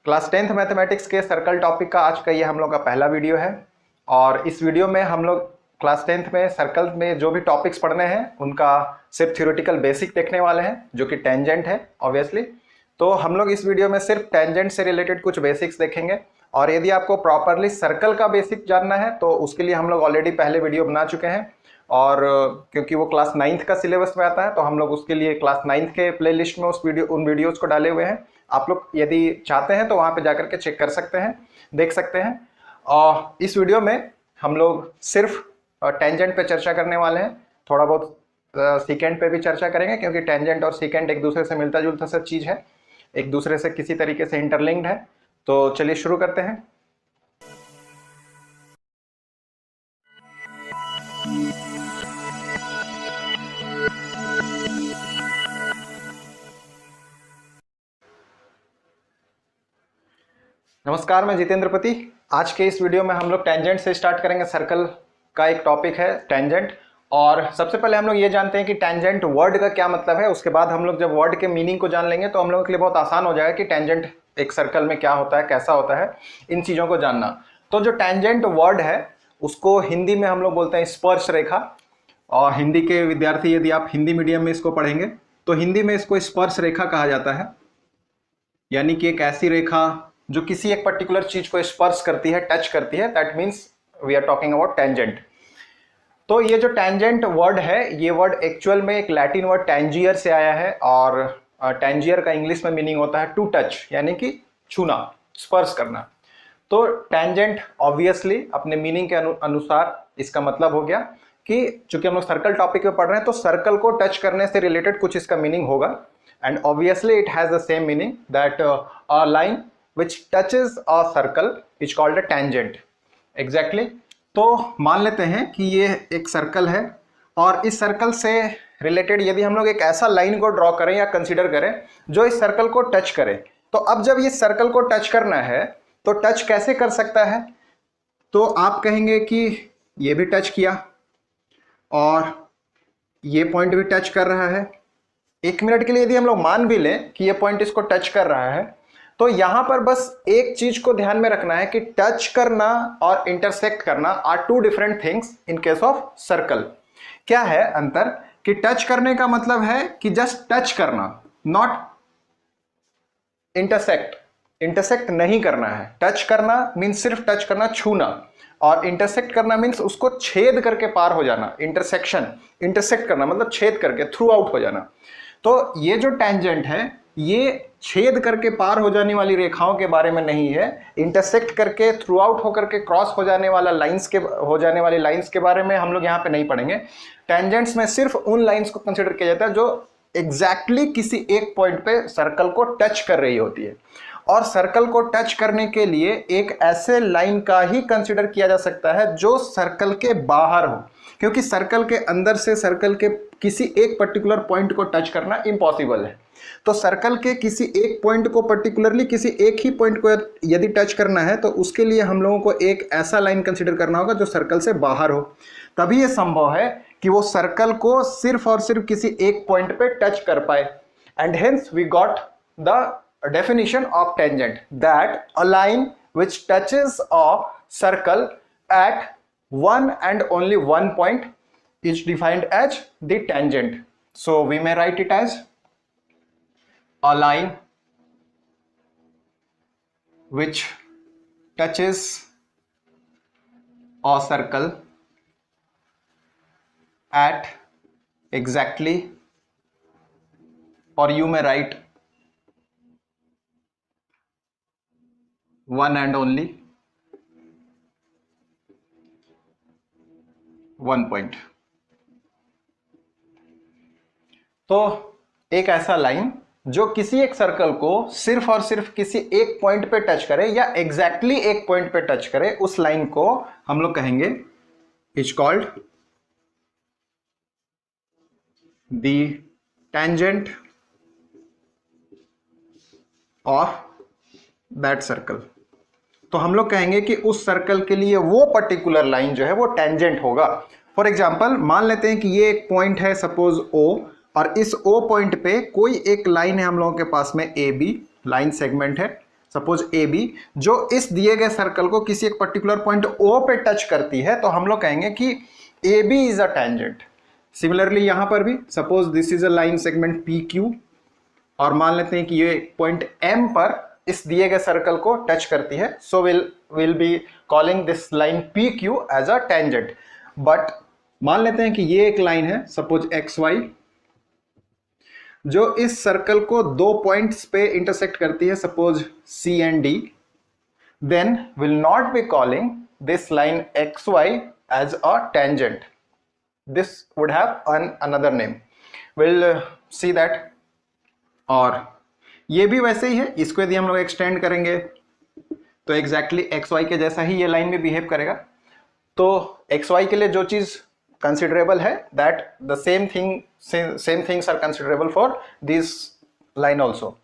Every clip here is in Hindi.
क्लास 10th मैथमेटिक्स के सर्कल टॉपिक का आज का ये हम लोग का पहला वीडियो है। और इस वीडियो में हम लोग क्लास 10th में सर्कल में जो भी टॉपिक्स पढ़ने हैं उनका सिर्फ थ्योरेटिकल बेसिक देखने वाले हैं, जो कि टेंजेंट है ऑब्वियसली। तो हम लोग इस वीडियो में सिर्फ टेंजेंट से रिलेटेड कुछ बेसिक्स देखेंगे। और यदि आपको प्रॉपरली सर्कल का बेसिक जानना है तो उसके लिए हम लोग ऑलरेडी पहले वीडियो बना चुके हैं, और क्योंकि वो क्लास 9th का सिलेबस में आता है तो हम लोग उसके लिए क्लास 9th के प्लेलिस्ट में उन वीडियोस को डाले हुए हैं। आप लोग यदि चाहते हैं तो वहाँ पे जाकर के चेक कर सकते हैं, देख सकते हैं। और इस वीडियो में हम लोग सिर्फ टेंजेंट पे चर्चा करने वाले हैं, थोड़ा बहुत सीकेंट पे भी चर्चा करेंगे, क्योंकि टेंजेंट और सीकेंट एक दूसरे से मिलता जुलता सा चीज़ है, एक दूसरे से किसी तरीके से इंटरलिंक्ड है। तो चलिए शुरू करते हैं। नमस्कार, मैं जितेंद्र पति। आज के इस वीडियो में हम लोग टेंजेंट से स्टार्ट करेंगे। सर्कल का एक टॉपिक है टेंजेंट। और सबसे पहले हम लोग ये जानते हैं कि टेंजेंट वर्ड का क्या मतलब है। उसके बाद हम लोग जब वर्ड के मीनिंग को जान लेंगे तो हम लोगों के लिए बहुत आसान हो जाएगा कि टेंजेंट एक सर्कल में क्या होता है, कैसा होता है, इन चीज़ों को जानना। तो जो टेंजेंट वर्ड है उसको हिंदी में हम लोग बोलते हैं स्पर्श रेखा। और हिंदी के विद्यार्थी यदि आप हिंदी मीडियम में इसको पढ़ेंगे तो हिंदी में इसको स्पर्श रेखा कहा जाता है, यानी कि एक ऐसी रेखा जो किसी एक पर्टिकुलर चीज को स्पर्श करती है, टच करती है। That means we are talking about tangent. तो ये जो टेंजेंट वर्ड है, ये वर्ड एक्चुअल में एक लैटिन वर्ड टेंजियर से आया है, और टेंजियर का इंग्लिश में मीनिंग होता है टू टच, यानी कि छूना, स्पर्श करना। तो टेंजेंट ऑब्वियसली अपने मीनिंग के अनुसार इसका मतलब हो गया कि चूंकि हम लोग सर्कल टॉपिक में पढ़ रहे हैं तो सर्कल को टच करने से रिलेटेड कुछ इसका मीनिंग होगा। And obviously it has the same meaning that a line which touches a circle is called a tangent. Exactly. तो मान लेते हैं कि ये एक सर्कल है, और इस सर्कल से रिलेटेड यदि हम लोग एक ऐसा लाइन को ड्रॉ करें या कंसीडर करें जो इस सर्कल को टच करे, तो अब जब ये सर्कल को टच करना है तो टच कैसे कर सकता है? तो आप कहेंगे कि ये भी टच किया और ये पॉइंट भी टच कर रहा है। एक मिनट के लिए यदि हम लोग मान भी लें कि ये पॉइंट इसको टच कर रहा है, तो यहां पर बस एक चीज को ध्यान में रखना है कि टच करना और इंटरसेक्ट करना are two different things in case of circle. क्या है अंतर? कि टच करने का मतलब है कि जस्ट टच करना, नॉट इंटरसेक्ट। इंटरसेक्ट नहीं करना है। टच करना मीन्स सिर्फ टच करना, छूना, और इंटरसेक्ट करना मीन्स उसको छेद करके पार हो जाना। इंटरसेक्शन, इंटरसेक्ट करना मतलब छेद करके, थ्रू आउट हो जाना। तो ये जो टेंजेंट है ये छेद करके पार हो जाने वाली रेखाओं के बारे में नहीं है। इंटरसेक्ट करके, थ्रू आउट होकर के क्रॉस हो जाने वाली लाइंस के बारे में हम लोग यहाँ पे नहीं पढ़ेंगे। टेंजेंट्स में सिर्फ उन लाइंस को कंसिडर किया जाता है जो एग्जैक्टली किसी एक पॉइंट पे सर्कल को टच कर रही होती है। और सर्कल को टच करने के लिए एक ऐसे लाइन का ही कंसिडर किया जा सकता है जो सर्कल के बाहर हो, क्योंकि सर्कल के अंदर से सर्कल के किसी एक पर्टिकुलर पॉइंट को टच करना इम्पॉसिबल है। तो सर्कल के किसी एक पॉइंट को, पर्टिकुलरली किसी एक ही पॉइंट को यदि टच करना है तो उसके लिए हम लोगों को एक ऐसा लाइन कंसीडर करना होगा जो सर्कल से बाहर हो। तभी यह संभव है कि वो सर्कल को सिर्फ और सिर्फ किसी एक पॉइंट पे टच कर पाए। And hence we got the definition of tangent, that a line which touches a circle at one and only one point is defined as the tangent. So we may write it as a line which touches a circle at exactly, or you may write one and only one point. तो एक ऐसा लाइन जो किसी एक सर्कल को सिर्फ और सिर्फ किसी एक पॉइंट पे टच करे, या एग्जैक्टली एक पॉइंट पे टच करे, उस लाइन को हम लोग कहेंगे is called the tangent of that circle. तो हम लोग कहेंगे कि उस सर्कल के लिए वो पर्टिकुलर लाइन जो है वो टेंजेंट होगा। फॉर एग्जांपल मान लेते हैं कि ये एक पॉइंट है सपोज O, और इस O पॉइंट पे कोई एक लाइन है हम लोगों के पास में AB, लाइन सेगमेंट है, सपोज ए बी, जो इस दिए गए सर्कल को किसी एक पर्टिकुलर पॉइंट ओ पे टच करती है, तो हम लोग कहेंगे कि A B is a tangent. Similarly यहां पर भी suppose this is a line segment P Q, और मान लेते हैं कि ये पॉइंट एम पर इस दिए गए सर्कल को टच करती है, so will be calling this line P Q as a tangent. But मान लेते हैं कि ये एक लाइन है सपोज एक्स वाई, जो इस सर्कल को दो पॉइंट्स पे इंटरसेक्ट करती है, suppose C and D, then will not be calling this line X Y as a tangent, this would have another name, will see that. और ये भी वैसे ही है, इसको यदि हम लोग एक्सटेंड करेंगे तो एग्जैक्टली एक्स वाई के जैसा ही ये लाइन में बिहेव करेगा। तो एक्स वाई के लिए जो चीज कंसिडरेबल है, that the same things are considerable for this line also.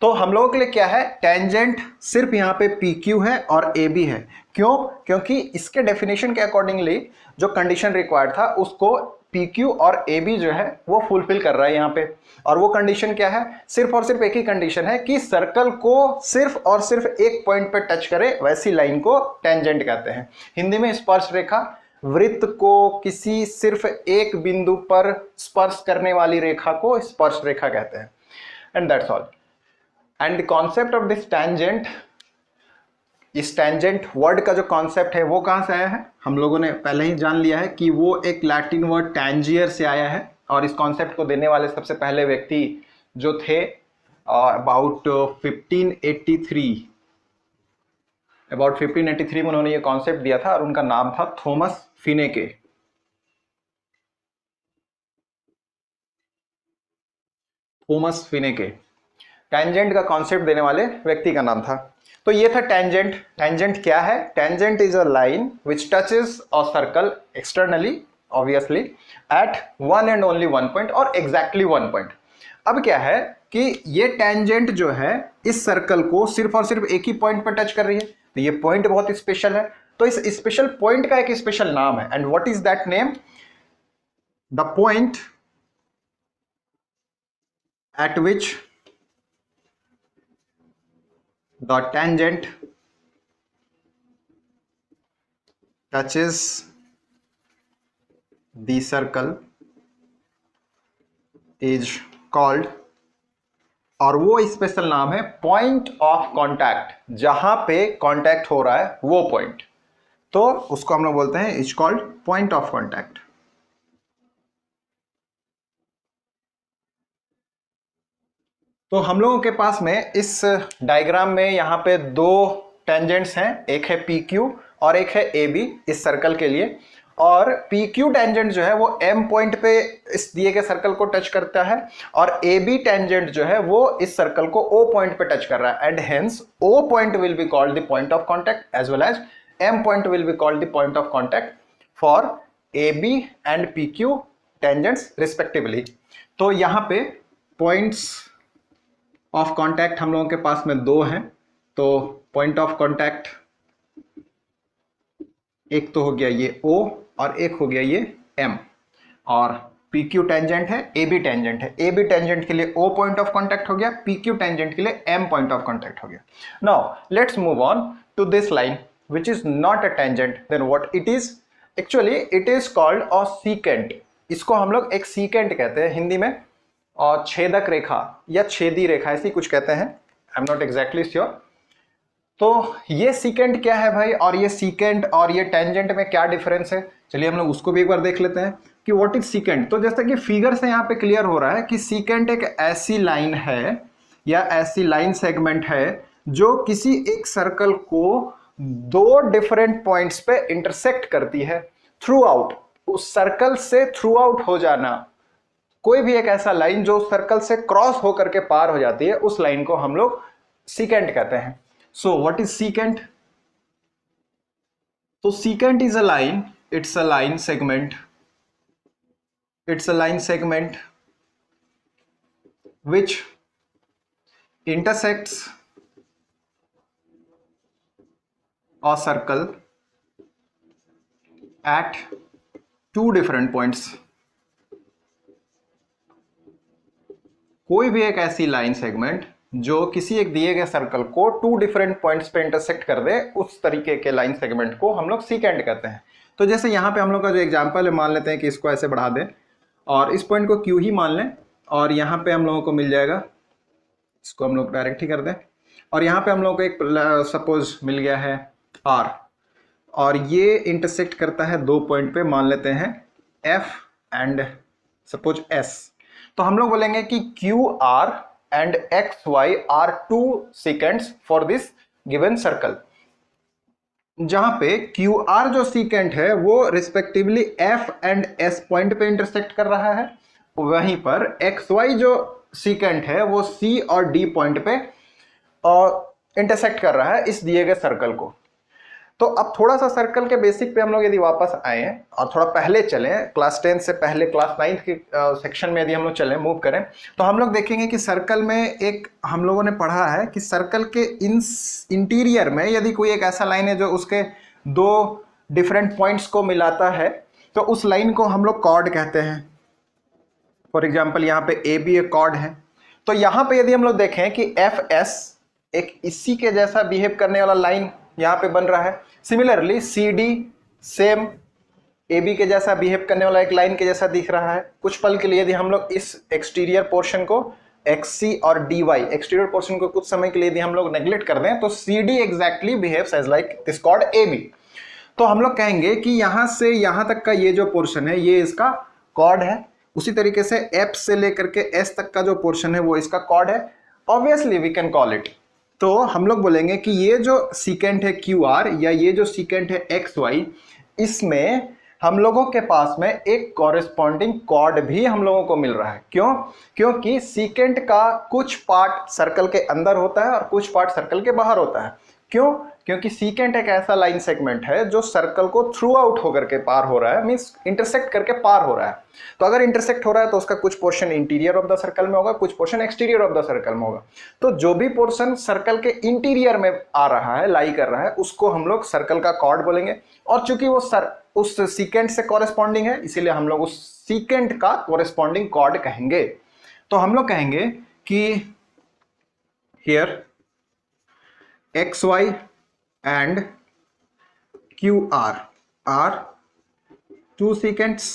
तो हम लोगों के लिए क्या है, टेंजेंट सिर्फ यहाँ पे पी क्यू है और ए बी है। क्यों? क्योंकि इसके डेफिनेशन के अकॉर्डिंगली जो कंडीशन रिक्वायर्ड था उसको पी क्यू और ए बी जो है वो फुलफिल कर रहा है यहाँ पे। और वो कंडीशन क्या है, सिर्फ और सिर्फ एक ही कंडीशन है कि सर्कल को सिर्फ और सिर्फ एक पॉइंट पे टच करे, वैसी लाइन को टेंजेंट कहते हैं। हिंदी में स्पर्श रेखा, वृत्त को किसी सिर्फ एक बिंदु पर स्पर्श करने वाली रेखा को स्पर्श रेखा कहते हैं। And that's all. And the concept of this tangent, इस टेंजेंट वर्ड का जो कॉन्सेप्ट है वो कहां से आया है, हम लोगों ने पहले ही जान लिया है कि वो एक लैटिन वर्ड टैंजियर से आया है। और इस कॉन्सेप्ट को देने वाले सबसे पहले व्यक्ति जो थे अबाउट 1583 में उन्होंने ये कॉन्सेप्ट दिया था, और उनका नाम था थॉमस फिनेके। थॉमस फिनेके टेंजेंट का कॉन्सेप्ट देने वाले व्यक्ति का नाम था। तो ये था टेंजेंट। टेंजेंट क्या है? Tangent is a line which touches a circle externally obviously at one and only one point, और एग्जैक्टली वन पॉइंट। अब क्या है कि ये टेंजेंट जो है इस सर्कल को सिर्फ और सिर्फ एक ही पॉइंट पर टच कर रही है, तो ये पॉइंट बहुत स्पेशल है। तो इस स्पेशल पॉइंट का एक स्पेशल नाम है, and what is that name? The point eight which the tangent touches the circle is called, और वो स्पेशल नाम है पॉइंट ऑफ कॉन्टैक्ट। जहां पे कॉन्टैक्ट हो रहा है वो पॉइंट, तो उसको हम लोग बोलते हैं is called point of contact. तो हम लोगों के पास में इस डायग्राम में यहाँ पे दो टेंजेंट्स हैं, एक है पी क्यू और एक है ए बी इस सर्कल के लिए। और पी क्यू टेंजेंट जो है वो एम पॉइंट पे इस दिए गए सर्कल को टच करता है, और ए बी टेंजेंट जो है वो इस सर्कल को ओ पॉइंट पे टच कर रहा है। And hence O point will be called the point of contact as well as M point will be called the point of contact for A B and P Q tangents respectively. तो यहाँ पे पॉइंट्स ऑफ कॉन्टैक्ट हम लोगों के पास में दो हैं। तो पॉइंट ऑफ कॉन्टैक्ट एक तो हो गया ये O और एक हो गया ये M, और PQ टेंजेंट है, AB टेंजेंट है। AB टेंजेंट के लिए O पॉइंट ऑफ कॉन्टैक्ट हो गया, PQ टेंजेंट के लिए M पॉइंट ऑफ कॉन्टैक्ट हो गया। Now let's move on to this line which is not a tangent. Then what it is? Actually it is called a secant. इसको हम लोग एक सीकेंट कहते हैं हिंदी में, और छेदक रेखा या छेदी रेखा ऐसी कुछ कहते हैं, I am not exactly sure. तो ये सीकेंट क्या है भाई, और ये सीकेंट और ये टेंजेंट में क्या डिफरेंस है, चलिए हम लोग उसको भी एक बार देख लेते हैं कि व्हाट इज सीकेंट। तो जैसा कि फिगर से यहाँ पे क्लियर हो रहा है कि सीकेंट एक ऐसी लाइन है या ऐसी लाइन सेगमेंट है जो किसी एक सर्कल को दो डिफरेंट पॉइंट्स पे इंटरसेक्ट करती है थ्रू आउट। उस सर्कल से थ्रू आउट हो जाना, कोई भी एक ऐसा लाइन जो सर्कल से क्रॉस होकर के पार हो जाती है, उस लाइन को हम लोग सीकेंट कहते हैं। So what is secant? तो secant is a line, it's a line segment, which intersects a circle at two different points। कोई भी एक ऐसी लाइन सेगमेंट जो किसी एक दिए गए सर्कल को टू डिफरेंट पॉइंट्स पे इंटरसेक्ट कर दे, उस तरीके के लाइन सेगमेंट को हम लोग सीकेंट कहते हैं। तो जैसे यहाँ पे हम लोग का जो एग्जांपल है, मान लेते हैं कि इसको ऐसे बढ़ा दें और इस पॉइंट को क्यू ही मान लें, और यहाँ पे हम लोगों को मिल जाएगा, इसको हम लोग डायरेक्ट ही कर दें, और यहाँ पे हम लोगों को एक सपोज मिल गया है आर, और ये इंटरसेक्ट करता है दो पॉइंट पे, मान लेते हैं एफ एंड सपोज एस। तो हम लोग बोलेंगे कि Q R and X Y are two secants for this given circle, जहां पे क्यू आर जो सीकेंट है वो respectively F and S point पे इंटरसेक्ट कर रहा है, वहीं पर एक्स वाई जो सीकेंट है वो सी और डी पॉइंट पे इंटरसेक्ट कर रहा है इस दिए गए सर्कल को। तो अब थोड़ा सा सर्कल के बेसिक पे हम लोग यदि वापस आए और थोड़ा पहले चलें, क्लास 10 से पहले क्लास 9 के सेक्शन में यदि हम लोग चलें, मूव करें, तो हम लोग देखेंगे कि सर्कल में एक हम लोगों ने पढ़ा है कि सर्कल के इंटीरियर में यदि कोई एक ऐसा लाइन है जो उसके दो डिफरेंट पॉइंट्स को मिलाता है, तो उस लाइन को हम लोग कॉर्ड कहते हैं। फॉर एग्जाम्पल यहाँ पे ए बी एक कॉर्ड है। तो यहाँ पे यदि हम लोग देखें कि एफ एस एक इसी के जैसा बिहेव करने वाला लाइन यहाँ पे बन रहा है, similarly C D same A B के जैसा बिहेव करने वाला एक लाइन के जैसा दिख रहा है। कुछ पल के लिए यदि हम लोग इस एक्सटीरियर पोर्शन को एक्स सी और डी वाई एक्सटीरियर पोर्शन को कुछ समय के लिए यदि हम लोग नेग्लेक्ट कर दें, तो C D exactly behaves as like this chord A B. तो हम लोग कहेंगे कि यहां से यहां तक का ये जो पोर्शन है ये इसका कॉर्ड है, उसी तरीके से एफ से लेकर के एस तक का जो पोर्शन है वो इसका कॉर्ड है। Obviously we can call it, तो हम लोग बोलेंगे कि ये जो सीकेंट है क्यू आर या ये जो सीकेंट है एक्स वाई, इसमें हम लोगों के पास में एक कॉरेस्पॉन्डिंग कॉर्ड भी हम लोगों को मिल रहा है। क्यों? क्योंकि सीकेंट का कुछ पार्ट सर्कल के अंदर होता है और कुछ पार्ट सर्कल के बाहर होता है। क्यों? क्योंकि सीकेंट एक ऐसा लाइन सेगमेंट है जो सर्कल को थ्रू आउट होकर के पार हो रहा है, मींस इंटरसेक्ट करके पार हो रहा है। तो अगर इंटरसेक्ट हो रहा है तो उसका कुछ portion interior of the circle में होगा, कुछ portion exterior of the circle में होगा। तो जो भी पोर्शन सर्कल के इंटीरियर में आ रहा है, लाई कर रहा है, उसको हम लोग सर्कल का कॉर्ड बोलेंगे। और चूंकि वो उस सीकेंट से कॉरेस्पॉन्डिंग है, इसीलिए हम लोग उस सीकेंट का कॉरेस्पॉन्डिंग कॉर्ड कहेंगे। तो हम लोग कहेंगे कि here XY and QR are two secants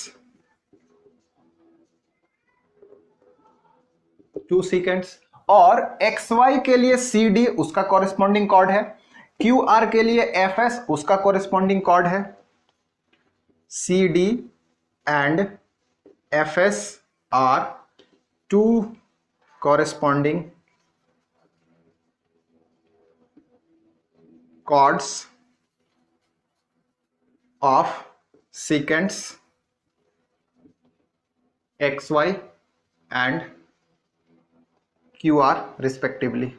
और XY के लिए CD उसका कॉरेस्पॉन्डिंग कॉर्ड है, QR के लिए FS उसका कॉरेस्पॉन्डिंग कॉर्ड है। CD and FS are two corresponding chords of secants XY and QR respectively।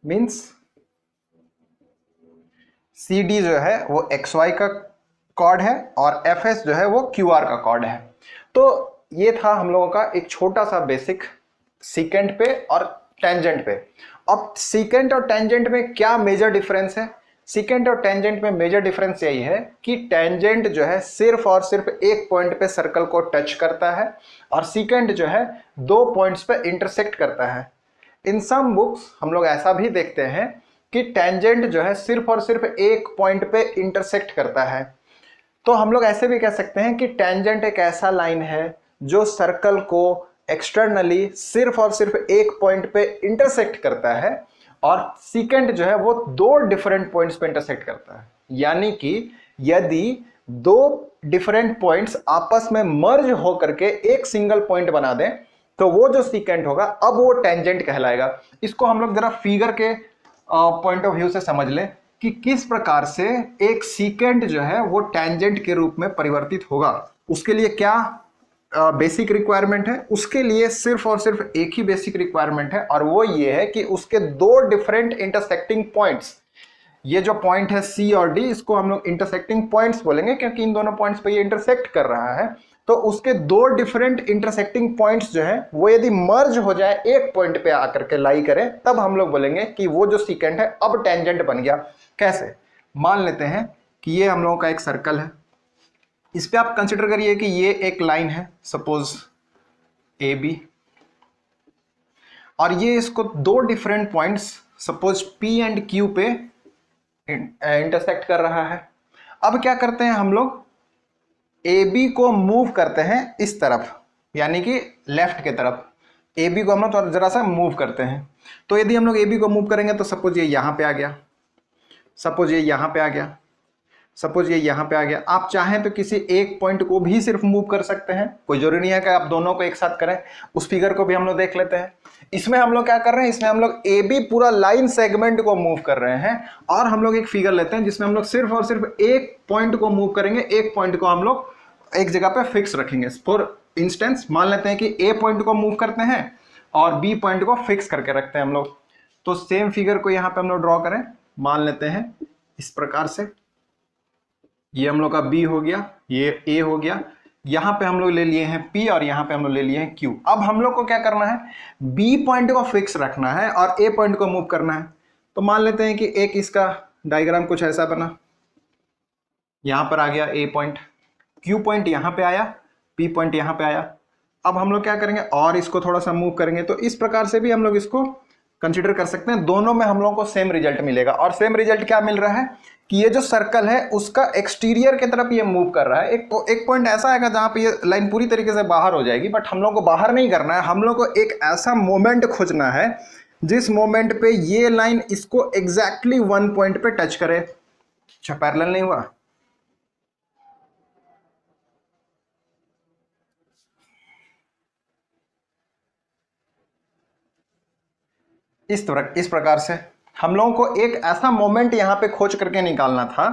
Means CD जो है वो XY का कॉर्ड है और FS जो है वो QR का कॉर्ड है। तो ये था हम लोगों का एक छोटा सा बेसिक सीकेंट पे और टेंजेंट पे। अब सीकेंट और टेंजेंट में क्या मेजर डिफरेंस है? सीकेंट और टेंजेंट में मेजर डिफरेंस यही है कि टेंजेंट जो है सिर्फ और सिर्फ एक पॉइंट पे सर्कल को टच करता है और सीकेंट जो है दो पॉइंट्स पे इंटरसेक्ट करता है। इन सम बुक्स हम लोग ऐसा भी देखते हैं कि टेंजेंट जो है सिर्फ और सिर्फ एक पॉइंट पे इंटरसेक्ट करता है। तो हम लोग ऐसे भी कह सकते हैं कि टेंजेंट एक ऐसा लाइन है जो सर्कल को एक्सटर्नली सिर्फ और सिर्फ एक पॉइंट पे इंटरसेक्ट करता है और सीकेंट जो है वो दो डिफरेंट पॉइंट्स पे इंटरसेक्ट करता है। यानी कि यदि दो डिफरेंट पॉइंट्स आपस में मर्ज हो करके एक सिंगल पॉइंट बना दें तो वो जो सीकेंट होगा अब वो टेंजेंट कहलाएगा। इसको हम लोग जरा फिगर के पॉइंट ऑफ व्यू से समझ लें कि किस प्रकार से एक सीकेंट जो है वो टेंजेंट के रूप में परिवर्तित होगा। उसके लिए क्या बेसिक रिक्वायरमेंट है? उसके लिए सिर्फ और सिर्फ एक ही बेसिक रिक्वायरमेंट है और वो ये है कि उसके दो डिफरेंट इंटरसेक्टिंग पॉइंट्स, ये जो पॉइंट है C और D, इसको हम लोग इंटरसेक्टिंग पॉइंट्स बोलेंगे क्योंकि इन दोनों पॉइंट्स पे ये इंटरसेक्ट कर रहा है। तो उसके दो डिफरेंट इंटरसेक्टिंग पॉइंट्स जो है वो यदि मर्ज हो जाए एक पॉइंट पे आकर के लाई करें, तब हम लोग बोलेंगे कि वो जो सीकेंट है अब टेंजेंट बन गया। कैसे? मान लेते हैं कि ये हम लोगों का एक सर्कल है, इस पे आप कंसिडर करिए कि ये एक लाइन है, सपोज AB। और ये इसको दो different points suppose P and Q पे इंटरसेक्ट कर रहा है। अब क्या करते हैं हम लोग, AB को मूव करते हैं इस तरफ, यानी कि लेफ्ट के तरफ। AB को हम लोग जरा सा मूव करते हैं। तो यदि हम लोग AB को मूव करेंगे तो सपोज ये यहां पे आ गया, सपोज ये यहां पे आ गया, सपोज ये यहां पे आ गया। आप चाहें तो किसी एक पॉइंट को भी सिर्फ मूव कर सकते हैं, कोई जरूरी नहीं है कि आप दोनों को एक साथ करें। उस फिगर को भी हम लोग देख लेते हैं। इसमें हम लोग क्या कर रहे हैं, इसमें हम लोग AB पूरा लाइन सेगमेंट को मूव कर रहे हैं। और हम लोग एक फिगर लेते हैं जिसमें हम लोग सिर्फ और सिर्फ एक पॉइंट को मूव करेंगे, एक पॉइंट को हम लोग एक जगह पे फिक्स रखेंगे। फॉर इंस्टेंस मान लेते हैं कि A पॉइंट को मूव करते हैं और B पॉइंट को फिक्स करके रखते हैं हम लोग। तो सेम फिगर को यहाँ पे हम लोग ड्रॉ करें, मान लेते हैं इस प्रकार से। ये हम लोग का B हो गया, ये A हो गया, यहाँ पे हम लोग ले लिए हैं P और यहाँ पे हम लोग ले लिए हैं Q। अब हम लोग को क्या करना है, B पॉइंट को फिक्स रखना है और A पॉइंट को मूव करना है। तो मान लेते हैं कि एक इसका डायग्राम कुछ ऐसा बना, यहाँ पर आ गया A पॉइंट, Q पॉइंट यहाँ पे आया, P पॉइंट यहाँ पे आया। अब हम लोग क्या करेंगे और इसको थोड़ा सा मूव करेंगे, तो इस प्रकार से भी हम लोग इसको कंसीडर कर सकते हैं। दोनों में हम लोगों को सेम रिजल्ट मिलेगा। और सेम रिजल्ट क्या मिल रहा है कि ये जो सर्कल है उसका एक्सटीरियर की तरफ ये मूव कर रहा है। एक पॉइंट ऐसा आएगा जहां पे ये लाइन पूरी तरीके से बाहर हो जाएगी, बट हम लोग को बाहर नहीं करना है, हम लोग को एक ऐसा मोमेंट खोजना है जिस मोमेंट पे ये लाइन इसको एग्जैक्टली वन पॉइंट पे टच करे। अच्छा, पैरेलल नहीं हुआ। इस प्रकार से हम लोगों को एक ऐसा मोमेंट यहां पे खोज करके निकालना था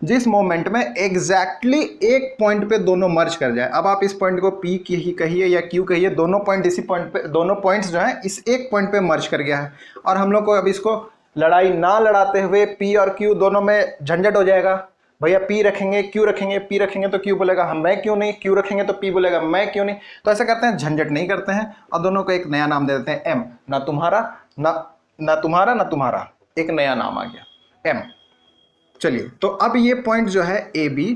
जिस मोमेंट में एग्जैक्टली एक पॉइंट पे दोनों मर्ज कर जाए। अब आप इस पॉइंट को P की कहिए या Q कहिए, दोनों पॉइंट इसी पॉइंट पे, दोनों पॉइंट्स जो हैं इस एक पॉइंट पे मर्ज कर गया है। और हम लोग को अब इसको लड़ाई ना लड़ाते हुए P और Q दोनों में झंझट हो जाएगा। भैया P रखेंगे, Q रखेंगे, P रखेंगे तो Q बोलेगा हम मैं क्यों नहीं, Q रखेंगे तो P बोलेगा मैं क्यों नहीं। तो ऐसा करते हैं, झंझट नहीं करते हैं और दोनों को एक नया नाम दे देते हैं M। ना तुम्हारा ना तुम्हारा ना तुम्हारा, एक नया नाम आ गया M। चलिए, तो अब ये पॉइंट जो है AB,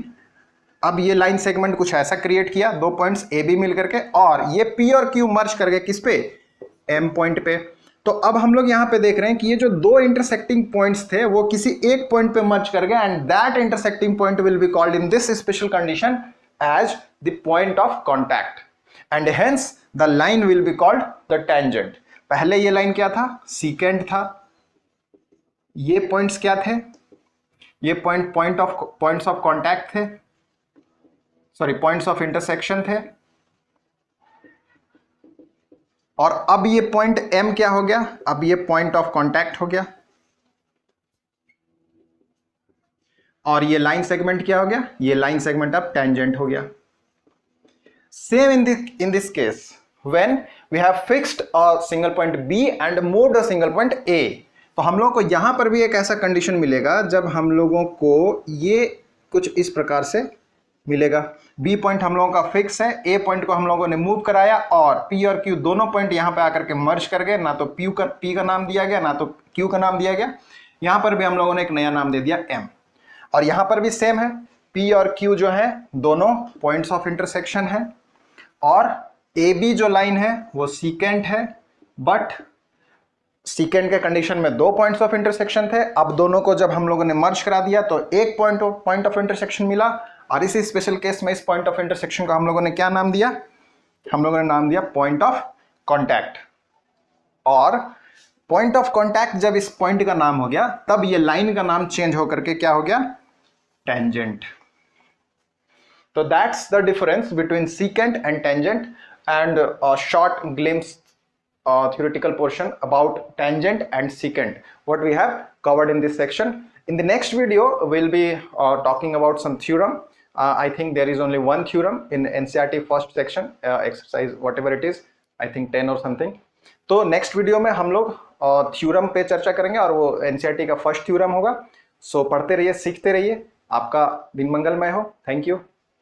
अब ये लाइन सेगमेंट कुछ ऐसा क्रिएट किया, दो पॉइंट्स AB मिल करके, और ये P और Q मर्ज कर गए किस पे, M पॉइंट पे। तो अब हम लोग यहां पे देख रहे हैं कि ये जो दो इंटरसेक्टिंग पॉइंट्स थे वो किसी एक पॉइंट पे मर्ज कर गए, and that intersecting point will be called in this special condition as the point of contact, and hence the line will be called the tangent. पहले ये लाइन क्या था, सीकेंट था। ये पॉइंट्स क्या थे, ये पॉइंट्स ऑफ कॉन्टैक्ट थे, सॉरी पॉइंट्स ऑफ इंटरसेक्शन थे। और अब ये पॉइंट M क्या हो गया, अब ये पॉइंट ऑफ कॉन्टैक्ट हो गया। और ये लाइन सेगमेंट क्या हो गया, ये लाइन सेगमेंट अब टेंजेंट हो गया। Same in this case when we have fixed a single point B and moved a single point A, तो हम लोगों को यहां पर भी एक ऐसा कंडीशन मिलेगा जब हम लोगों को ये कुछ इस प्रकार से मिलेगा। B पॉइंट हम लोगों का फिक्स है, A पॉइंट को हम लोगों ने मूव कराया और P और Q दोनों पॉइंट यहां पे आकर के मर्ज कर गए। ना तो P का नाम दिया गया, ना तो Q का नाम दिया गया। यहां पर भी हम लोगों ने एक नया नाम दे दिया M। और यहां पर भी सेम है, P और Q जो है दोनों पॉइंट्स ऑफ इंटरसेक्शन है, और AB जो लाइन है वो सीकेंट है, बट सीकेंट के कंडीशन में दो पॉइंट्स ऑफ इंटरसेक्शन थे। अब दोनों को जब हम लोगों ने मर्ज करा दिया तो एक पॉइंट ऑफ इंटरसेक्शन मिला, और इसी स्पेशल केस में इस पॉइंट ऑफ इंटरसेक्शन को हम लोगों ने क्या नाम दिया, हम लोगों ने नाम दिया पॉइंट ऑफ कॉन्टैक्ट। और पॉइंट ऑफ कॉन्टैक्ट जब इस पॉइंट का नाम हो गया, तब ये लाइन का नाम चेंज होकर के क्या हो गया, tangent. So that's the difference between secant and tangent, and a short glimpse theoretical portion about tangent and secant what we have covered in this section. In the next video we'll be talking about some theorem. I think there is only one theorem in NCERT first section, exercise whatever it is, I think 10 or something. तो next video में हम लोग theorem पे चर्चा करेंगे और वो NCERT का फर्स्ट theorem होगा। सो पढ़ते रहिए, सीखते रहिए, आपका दिन मंगलमय हो। Thank you.